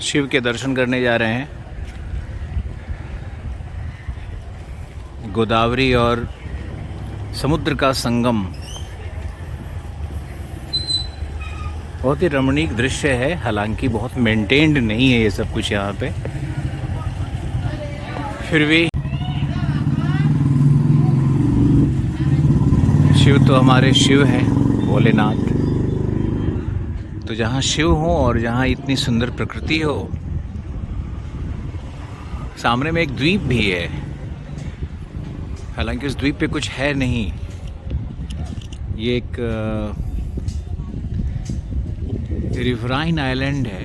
शिव के दर्शन करने जा रहे हैं। गोदावरी और समुद्र का संगम बहुत ही रमणीक दृश्य है। हालांकि बहुत मेंटेन्ड नहीं है ये सब कुछ यहाँ पे, फिर भी शिव तो हमारे शिव हैं, भोलेनाथ। तो जहाँ शिव हो और जहाँ इतनी सुंदर प्रकृति हो, सामने में एक द्वीप भी है। हालांकि उस द्वीप पे कुछ है नहीं, ये एक रिवराइन आइलैंड है।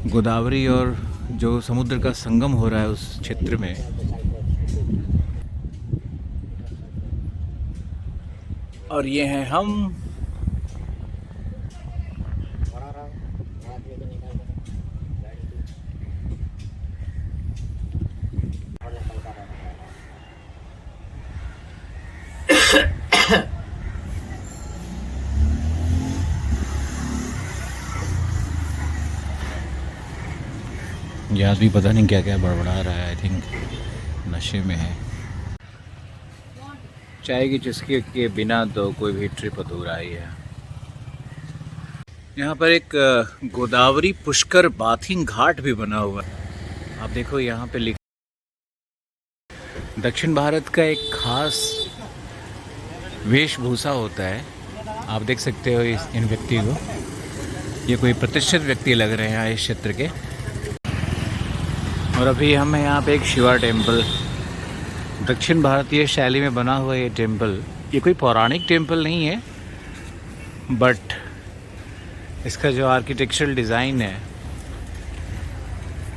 गोदावरी और जो समुद्र का संगम हो रहा है उस क्षेत्र में। और ये हैं हम। ये आदमी पता नहीं क्या क्या बड़बड़ा रहा है। आई थिंक नशे में है। चाय की चुस्की के बिना तो कोई भी ट्रिप अधूरा ही है। यहाँ पर एक गोदावरी पुष्कर बाथिंग घाट भी बना हुआ है। आप देखो यहाँ पे लिखा, दक्षिण भारत का एक खास वेशभूषा होता है। आप देख सकते हो इन व्यक्ति को, ये कोई प्रतिष्ठित व्यक्ति लग रहे हैं इस क्षेत्र के। और अभी हम हैं यहाँ पे एक शिवा टेम्पल, दक्षिण भारतीय शैली में बना हुआ ये टेम्पल। ये कोई पौराणिक टेम्पल नहीं है, बट इसका जो आर्किटेक्चरल डिज़ाइन है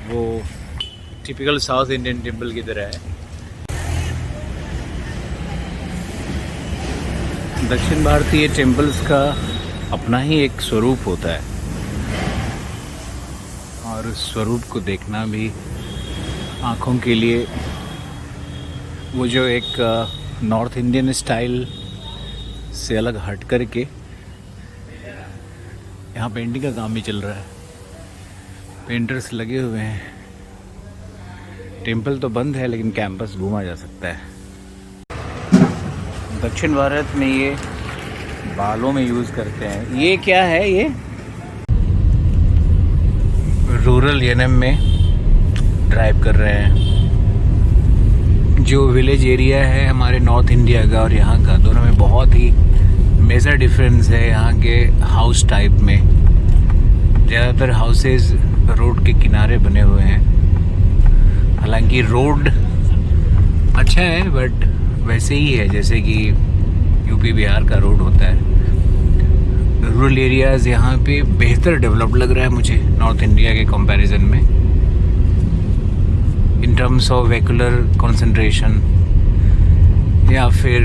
वो टिपिकल साउथ इंडियन टेम्पल की तरह है। दक्षिण भारतीय टेम्पल्स का अपना ही एक स्वरूप होता है, और उस स्वरूप को देखना भी आँखों के लिए, वो जो एक नॉर्थ इंडियन स्टाइल से अलग हट कर के यहाँ पेंटिंग का काम भी चल रहा है। पेंटर्स लगे हुए हैं। टेम्पल तो बंद है लेकिन कैंपस घूमा जा सकता है। दक्षिण भारत में ये बालों में यूज़ करते हैं। ये क्या है? ये रूरल एनएम में ड्राइव कर रहे हैं। जो विलेज एरिया है हमारे नॉर्थ इंडिया का और यहाँ का, दोनों में बहुत ही मेजर डिफरेंस है। यहाँ के हाउस टाइप में ज़्यादातर हाउसेस रोड के किनारे बने हुए हैं। हालांकि रोड अच्छा है, बट वैसे ही है जैसे कि यूपी बिहार का रोड होता है। रूरल एरियाज़ यहाँ पे बेहतर डेवलप लग रहा है मुझे नॉर्थ इंडिया के कंपैरिजन में, in terms of vehicular concentration. या फिर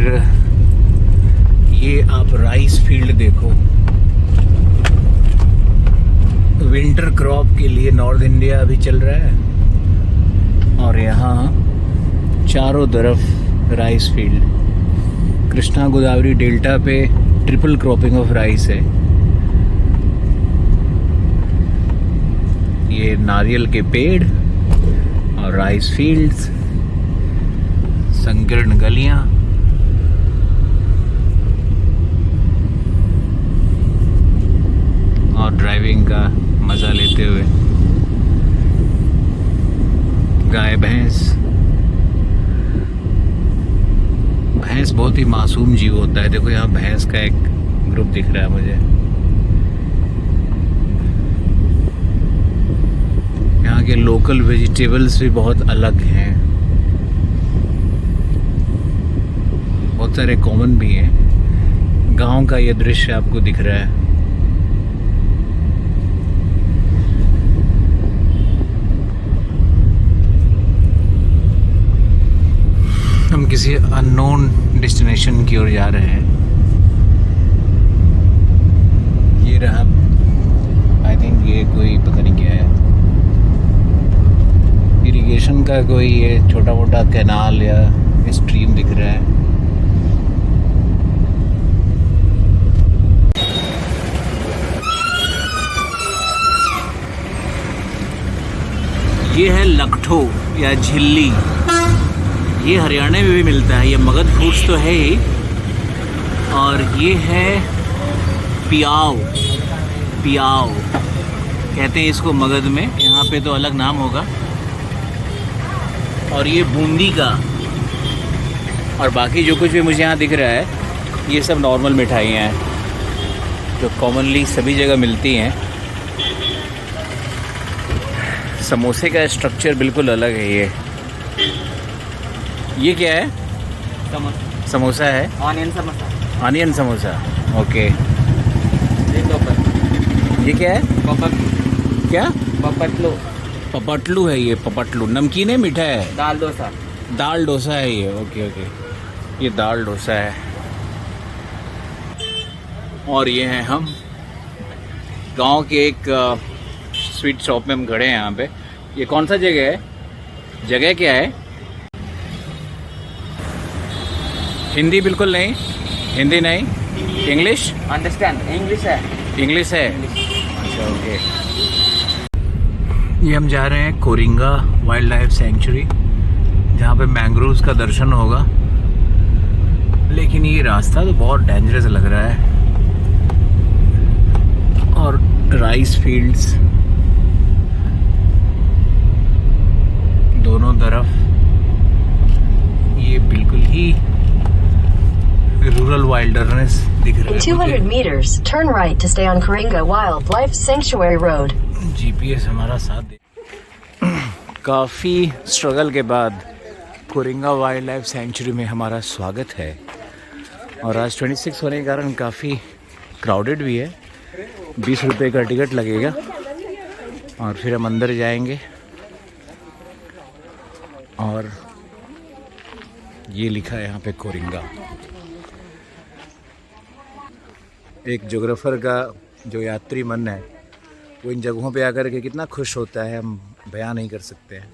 ये आप राइस फील्ड देखो, विंटर क्रॉप के लिए नॉर्थ इंडिया अभी चल रहा है, और यहाँ चारों तरफ rice field. Krishna Godavari delta पे ट्रिपल क्रॉपिंग ऑफ राइस है। ये नारियल के पेड़ और राइस फील्ड्स, संकीर्ण गलियां। और ड्राइविंग का मज़ा लेते हुए गाय भैंस बहुत ही मासूम जीव होता है। देखो यहाँ भैंस का एक ग्रुप दिख रहा है मुझे। यहाँ के लोकल वेजिटेबल्स भी बहुत अलग हैं, बहुत सारे कॉमन भी हैं। गांव का ये दृश्य आपको दिख रहा है। हम किसी अननोन डेस्टिनेशन की ओर जा रहे हैं। ये रहा, आई थिंक ये कोई पता नहीं क्या है, इरिगेशन का कोई ये छोटा मोटा कैनाल या स्ट्रीम दिख रहा है। ये है लखटो या झिल्ली, ये हरियाणा में भी मिलता है। ये मगध फ्रूट्स तो है ही। और ये है पियाव, पियाव कहते हैं इसको मगध में, यहाँ पे तो अलग नाम होगा। और ये बूंदी का, और बाकी जो कुछ भी मुझे यहाँ दिख रहा है ये सब नॉर्मल मिठाइयाँ हैं जो कॉमनली सभी जगह मिलती हैं। समोसे का स्ट्रक्चर बिल्कुल अलग है। ये क्या है? समोसा है, onion samosa. Onion samosa, okay. ये क्या है? क्या? पपटलू। पपटलू है ये, पपटलू। नमकीन है, मीठा है? दाल डोसा। दाल डोसा है ये, ओके ओके। ये दाल डोसा है। और ये हैं हम गांव के एक स्वीट शॉप में हम खड़े हैं यहाँ पे। ये कौन सा जगह है? जगह क्या है? हिंदी बिल्कुल नहीं, हिंदी नहीं, इंग्लिश? अंडरस्टैंड, इंग्लिश है। इंग्लिश है, अच्छा ओके। ये हम जा रहे हैं कोरिंगा वाइल्ड लाइफ सेंचुरी, जहाँ पे मैंग्रोव्स का दर्शन होगा। लेकिन ये रास्ता तो बहुत डेंजरस लग रहा है, और राइस फील्ड्स दोनों तरफ, ये बिल्कुल ही रूरल वाइल्डरनेस दिख रहा है। In 200 meters, turn right to stay on Coringa Wildlife Sanctuary Road. GPS हमारा साथ दे। काफ़ी स्ट्रगल के बाद कोरिंगा वाइल्ड लाइफ सेंचुरी में हमारा स्वागत है। और आज 26 होने के कारण काफ़ी क्राउडेड भी है। 20 रुपये का टिकट लगेगा और फिर हम अंदर जाएंगे। और ये लिखा है यहाँ पे कोरिंगा। एक जोग्राफर का जो यात्री मन है वो इन जगहों पे आकर के कितना खुश होता है, हम बयान नहीं कर सकते हैं।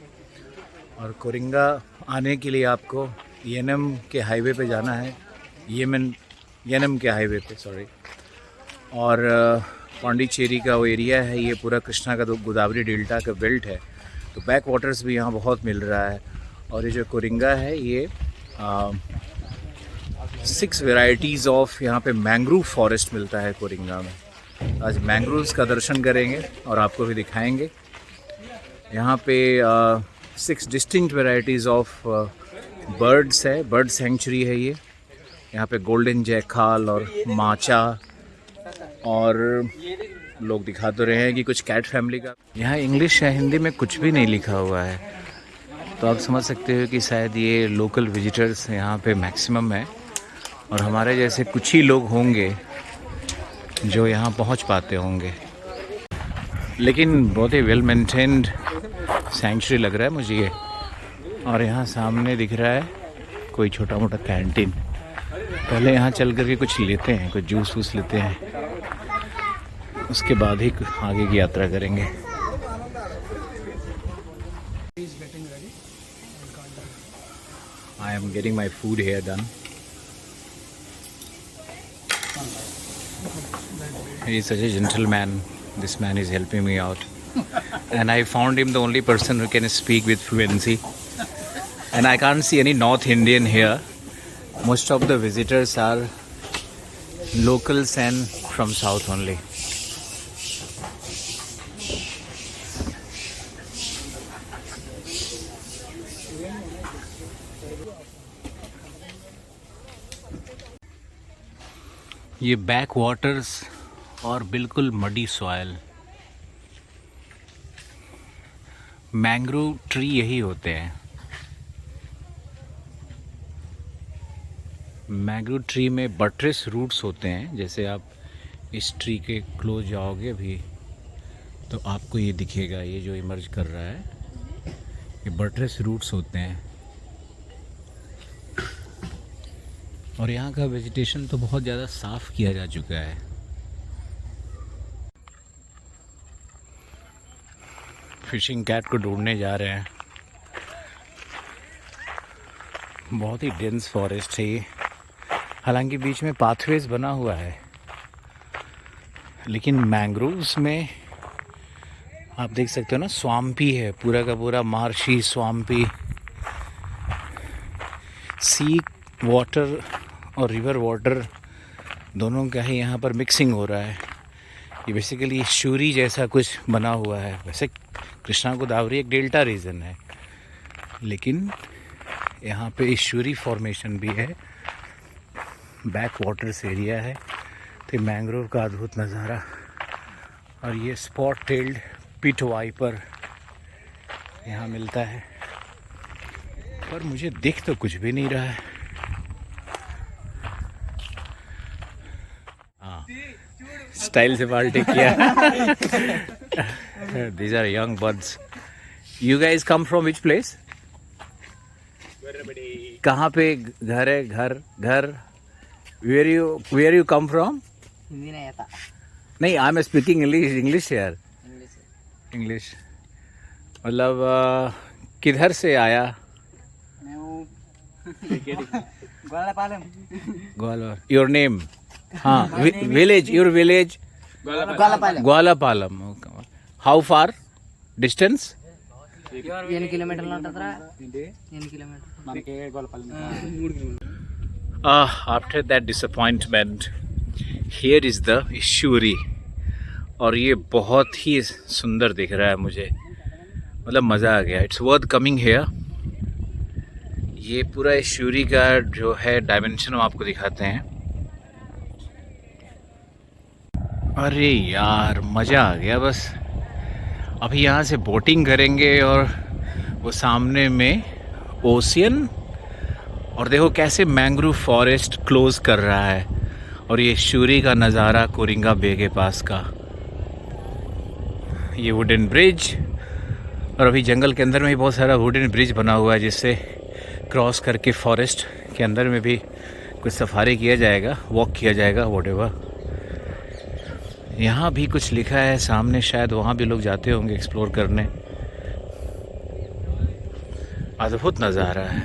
और कोरिंगा आने के लिए आपको येनम के हाईवे पे जाना है, येनम के हाईवे पे, सॉरी। और पांडिचेरी का वो एरिया है, ये पूरा कृष्णा का गोदावरी डेल्टा का बेल्ट है, तो बैक वाटर्स भी यहाँ बहुत मिल रहा है। और ये जो कोरिंगा है ये 6 वेराइटीज़ ऑफ यहाँ पे मैंग्रोव फॉरेस्ट मिलता है कोरिंगा में। आज मैंग्रोव्स का दर्शन करेंगे और आपको भी दिखाएंगे। यहाँ पे 6 डिस्टिंक्ट वेराइटीज़ ऑफ बर्ड्स है, बर्ड सेंचुरी है ये। यहाँ पे गोल्डन जैकाल और माचा, और लोग दिखा तो रहे हैं कि कुछ कैट फैमिली का। यहाँ इंग्लिश या हिंदी में कुछ भी नहीं लिखा हुआ है, तो आप समझ सकते हो कि शायद ये लोकल विजिटर्स यहाँ पे मैक्सिमम है, और हमारे जैसे कुछ ही लोग होंगे जो यहाँ पहुँच पाते होंगे। लेकिन बहुत ही वेल मेंटेन्ड सेंचुरी लग रहा है मुझे ये। और यहाँ सामने दिख रहा है कोई छोटा मोटा कैंटीन। पहले यहाँ चल करके कुछ लेते हैं, कुछ जूस वूस लेते हैं, उसके बाद ही आगे की यात्रा करेंगे। I am getting my food here done. He is such a gentleman. This man is helping me out. And I found him the only person who can speak with fluency. And I can't see any North Indian here. Most of the visitors are locals and from South only. ये back waters और बिल्कुल muddy soil. Mangrove tree यही होते हैं। Mangrove tree में buttress roots होते हैं। जैसे आप इस ट्री के क्लोज जाओगे भी तो आपको ये दिखेगा, ये जो इमर्ज कर रहा है ये बट्रेस रूट्स होते हैं। और यहाँ का वेजिटेशन तो बहुत ज़्यादा साफ़ किया जा चुका है। फिशिंग कैट को ढूंढने जा रहे हैं। बहुत ही डेंस फॉरेस्ट है ये। हालांकि बीच में पाथवेज बना हुआ है, लेकिन मैंग्रोव्स में आप देख सकते हो ना, स्वाम्पी है पूरा का पूरा, मार्शी स्वाम्पी। सी वाटर और रिवर वाटर दोनों का ही यहाँ पर मिक्सिंग हो रहा है। ये बेसिकली शूरी जैसा कुछ बना हुआ है। वैसे कृष्णा गोदावरी एक डेल्टा रीजन है, लेकिन यहाँ पे इस शूरी फॉर्मेशन भी है, बैक वाटर्स एरिया है। तो मैंग्रोव का अद्भुत नज़ारा। और ये स्पॉट टेल्ड पिट वाइपर यहाँ मिलता है, पर मुझे दिख तो कुछ भी नहीं रहा है। हाँ, स्टाइल से पार्टी किया। These are young buds. You guys come from which place? कहाँ पे घर है? घर Where you come from? Hindi नहीं आता। नहीं, आई एम स्पीकिंग इंग्लिश यार। इंग्लिश मतलब किधर से आया? मैं हूँ ग्वालापालम। ग्वालियर। Your name? हाँ, village, your village? Gwalapalam. Gwalapalam. How far distance? 8 కిలోమీటర్లు ఉంటుందిరా। 8 కిలోమీటర్లు మనకి గ్వాలాపాలెం 3 కిలోమీటర్లు। After that disappointment here is the शूरी। और ये बहुत ही सुंदर दिख रहा है मुझे, मतलब मज़ा आ गया। It's worth coming here. ये पूरा शूरी का जो है डायमेंशन हम आपको दिखाते हैं। अरे यार मज़ा आ गया बस। अभी यहाँ से बोटिंग करेंगे और वो सामने में ओशियन, और देखो कैसे मैंग्रोव फॉरेस्ट क्लोज कर रहा है। और ये शूरी का नज़ारा कोरिंगा बे के पास का, ये वुडन ब्रिज। और अभी जंगल के अंदर में ही बहुत सारा वुडन ब्रिज बना हुआ है, जिससे क्रॉस करके फॉरेस्ट के अंदर में भी कुछ सफारी किया जाएगा, वॉक किया जाएगा, व्हाटएवर। यहाँ भी कुछ लिखा है सामने, शायद वहाँ भी लोग जाते होंगे एक्सप्लोर करने। अद्भुत नज़ारा है।